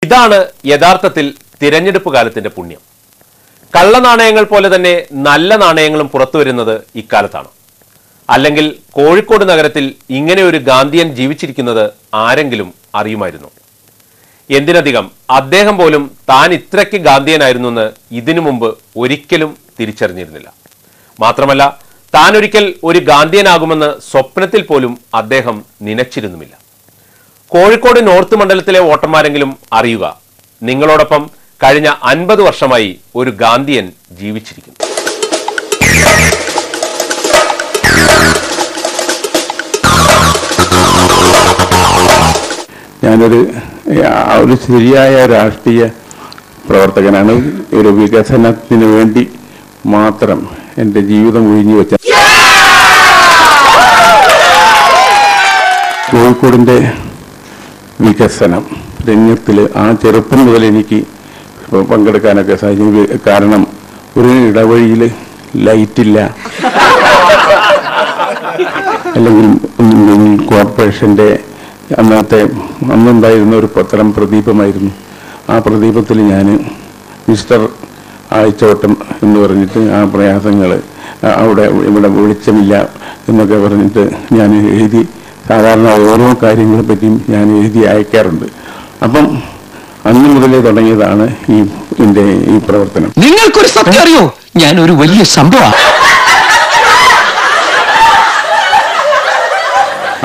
ഇതാണ് യഥാർത്ഥത്തിൽ തിരഞ്ഞെടുപ്പ് കാലത്തിന്റെ പുണ്യം. കള്ളനാണയങ്ങൾ പോലെ തന്നെ നല്ല നാണയങ്ങളും പുറത്തു വരുന്നത് ഇക്കാലത്താണ്. അല്ലെങ്കിൽ കോഴിക്കോട് നഗരത്തിൽ ഇങ്ങനെ ഒരു ഗാന്ധിയൻ ജീവിച്ചിരിക്കുന്നത് ആരെങ്കിലും അറിയുമായിരുന്നു? എന്തിനധികം അദ്ദേഹം പോലും താൻ ഇത്രയ്ക്ക് ഗാന്ധിയനായിരുന്നെന്ന് ഇതിനു മുമ്പ് ഒരിക്കലും തിരിച്ചറിഞ്ഞിരുന്നില്ല. മാത്രമല്ല, താൻ ഒരിക്കൽ ഒരു ഗാന്ധിയനാകുമെന്ന് സ്വപ്നത്തിൽ പോലും അദ്ദേഹം നനച്ചിരുന്നുമില്ല. കോഴിക്കോട് നോർത്ത് മണ്ഡലത്തിലെ വോട്ടർമാരെങ്കിലും അറിയുക, നിങ്ങളോടൊപ്പം കഴിഞ്ഞ 50 വർഷമായി ഒരു ഗാന്ധിയൻ ജീവിച്ചിരിക്കുന്നു. ഞാനൊരു ശരിയായ രാഷ്ട്രീയ പ്രവർത്തകനാണ്. ഒരു വികസനത്തിന് വേണ്ടി മാത്രം എൻ്റെ ജീവിതം ഒഴിഞ്ഞു വെച്ച കോഴിക്കോടിൻ്റെ വികസനം രംഗത്തിൽ ആ ചെറുപ്പം മുതൽ എനിക്ക് പങ്കെടുക്കാനൊക്കെ സാധിക്കും. കാരണം ഒരു ഇടവഴിയിൽ ലൈറ്റില്ല, അല്ലെങ്കിൽ കോർപ്പറേഷൻ്റെ അന്നുണ്ടായിരുന്ന ഒരു പത്രം പ്രദീപമായിരുന്നു. ആ പ്രദീപത്തിൽ ഞാൻ മിസ്റ്റർ ആഴ്ചവട്ടം എന്ന് പറഞ്ഞിട്ട് ആ പ്രയാസങ്ങൾ ഇവിടെ വെളിച്ചമില്ല എന്നൊക്കെ പറഞ്ഞിട്ട് ഞാൻ എഴുതി, സാധാരണ ഓരോ കാര്യങ്ങളെ പറ്റിയും ഞാൻ എഴുതി അയക്കാറുണ്ട്. അപ്പം അന്ന് മുതലേ തുടങ്ങിയതാണ് എൻ്റെ ഈ പ്രവർത്തനം. നിങ്ങൾക്കൊരു സത്യം അറിയോ, ഞാൻ ഒരു വലിയ സംഭവം.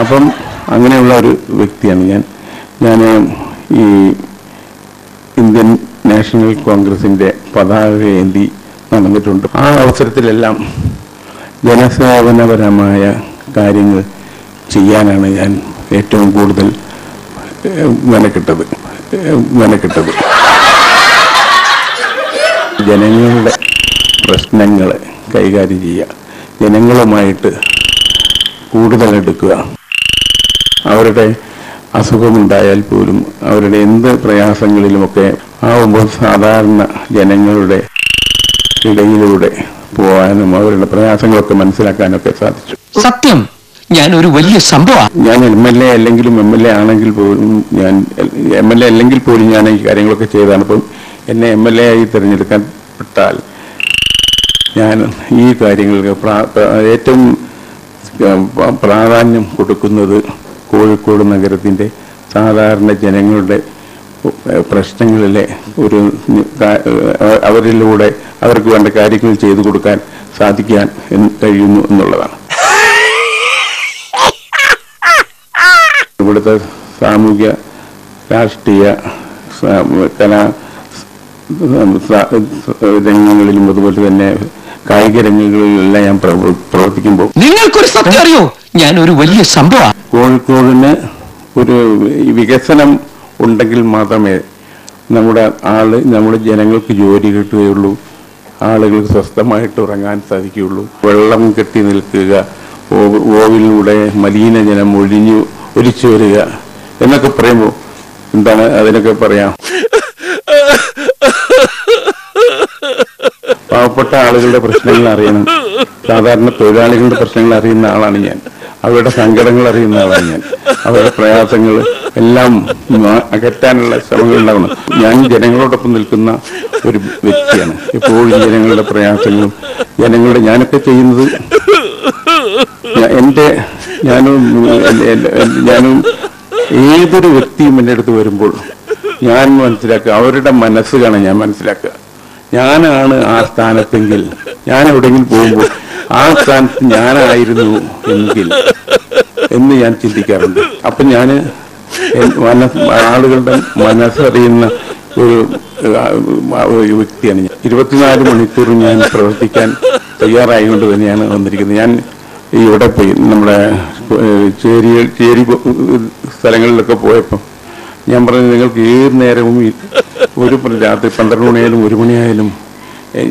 അപ്പം അങ്ങനെയുള്ള ഒരു വ്യക്തിയാണ് ഞാൻ ഈ ഇന്ത്യൻ നാഷണൽ കോൺഗ്രസിൻ്റെ പതാക ഏന്തി നടന്നിട്ടുണ്ട്. ആ അവസരത്തിലെല്ലാം ജനസേവനപരമായ കാര്യങ്ങൾ ചെയ്യാനാണ് ഞാൻ ഏറ്റവും കൂടുതൽ മെനക്കെട്ടത്. ജനങ്ങളുടെ പ്രശ്നങ്ങൾ കൈകാര്യം ചെയ്യുക, ജനങ്ങളുമായിട്ട് കൂടുതലെടുക്കുക, അവരുടെ അസുഖമുണ്ടായാൽ പോലും അവരുടെ എന്ത് പ്രയാസങ്ങളിലുമൊക്കെ ആവുമ്പോൾ സാധാരണ ജനങ്ങളുടെ ഇടയിലൂടെ പോകാനും അവരുടെ പ്രയാസങ്ങളൊക്കെ മനസ്സിലാക്കാനൊക്കെ സാധിച്ചു. സത്യം, ഞാൻ ഒരു വലിയ സംഭവം. ഞാൻ MLA അല്ലെങ്കിലും MLA ആണെങ്കിൽ പോലും ഞാൻ ഈ കാര്യങ്ങളൊക്കെ ചെയ്തതാണ്. അപ്പം എന്നെ MLA ആയി തിരഞ്ഞെടുക്കാൻ പെട്ടാൽ ഞാൻ ഈ കാര്യങ്ങൾക്ക് ഏറ്റവും പ്രാധാന്യം കൊടുക്കുന്നത് കോഴിക്കോട് നഗരത്തിൻ്റെ സാധാരണ ജനങ്ങളുടെ പ്രശ്നങ്ങളിലെ അവരിലൂടെ അവർക്ക് വേണ്ട കാര്യങ്ങൾ ചെയ്തു കൊടുക്കാൻ സാധിക്കാൻ കഴിയുന്നു എന്നുള്ളതാണ്. ഇവിടുത്തെ സാമൂഹ്യ രാഷ്ട്രീയ കലാ രംഗങ്ങളിലും അതുപോലെ തന്നെ കായിക രംഗങ്ങളിലെല്ലാം ഞാൻ പ്രവർത്തിക്കുമ്പോൾ നിങ്ങൾക്കൊരു സത്യം അറിയോ, ഞാൻ ഒരു വലിയ സംഭവം. കോഴിക്കോടിന് ഒരു വികസനം ഉണ്ടെങ്കിൽ മാത്രമേ നമ്മുടെ ജനങ്ങൾക്ക് ജോലി കിട്ടുകയുള്ളൂ, ആളുകൾക്ക് സ്വസ്ഥമായിട്ട് ഉറങ്ങാൻ സാധിക്കുകയുള്ളൂ. വെള്ളം കെട്ടി നിൽക്കുക, ഓവിലൂടെ മലിനജലം ഒലിച്ചു വരിക എന്നൊക്കെ പറയുമ്പോൾ എന്താണ് അതിനൊക്കെ പറയാം, പാവപ്പെട്ട ആളുകളുടെ പ്രശ്നങ്ങൾ അറിയണം. സാധാരണ തൊഴിലാളികളുടെ പ്രശ്നങ്ങൾ അറിയുന്ന ആളാണ് ഞാൻ, അവരുടെ സങ്കടങ്ങൾ അറിയുന്ന ആളാണ് ഞാൻ. അവരുടെ പ്രയാസങ്ങൾ എല്ലാം അകറ്റാനുള്ള ശ്രമങ്ങൾ ഉണ്ടാവണം. ഞാൻ ജനങ്ങളോടൊപ്പം നിൽക്കുന്ന ഒരു വ്യക്തിയാണ്. എപ്പോഴും ജനങ്ങളുടെ പ്രയാസങ്ങളും ഞാനൊക്കെ ചെയ്യുന്നത് ഞാനും ഏതൊരു വ്യക്തിയും എൻ്റെ അടുത്ത് വരുമ്പോൾ ഞാൻ മനസ്സിലാക്കുക, അവരുടെ മനസ്സുകളാണ് ഞാൻ മനസ്സിലാക്കുക. ഞാനാണ് ആ സ്ഥാനത്തെങ്കിൽ, ഞാൻ എവിടെയെങ്കിലും പോകുമ്പോൾ ആ സ്ഥാനത്ത് ഞാനായിരുന്നു എന്ന് ഞാൻ ചിന്തിക്കാറുണ്ട്. അപ്പം ഞാൻ ആളുകളുടെ മനസ്സറിയുന്ന ഒരു വ്യക്തിയാണ് ഞാൻ. 24 മണിക്കൂർ ഞാൻ പ്രവർത്തിക്കാൻ തയ്യാറായിക്കൊണ്ട് തന്നെയാണ് വന്നിരിക്കുന്നത്. ഞാൻ ഇവിടെ പോയി നമ്മുടെ ചേരി സ്ഥലങ്ങളിലൊക്കെ പോയപ്പോൾ ഞാൻ പറഞ്ഞു, നിങ്ങൾക്ക് ഏത് നേരവും ഒരു രാത്രി 12 മണിയായാലും 1 മണിയായാലും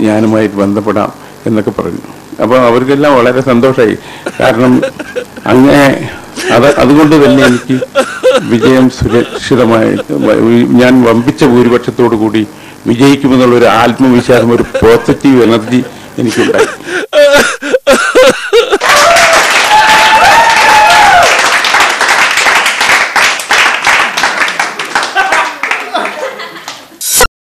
ഞാനുമായിട്ട് ബന്ധപ്പെടാം എന്നൊക്കെ പറഞ്ഞു. അപ്പോൾ അവർക്കെല്ലാം വളരെ സന്തോഷമായി. കാരണം അങ്ങനെ അതുകൊണ്ട് തന്നെ എനിക്ക് വിജയം സുരക്ഷിതമായിട്ട് ഞാൻ വമ്പിച്ച ഭൂരിപക്ഷത്തോടു കൂടി വിജയിക്കുമെന്നുള്ളൊരു ആത്മവിശ്വാസം, ഒരു പോസിറ്റീവ് എനർജി എനിക്കുണ്ടായി.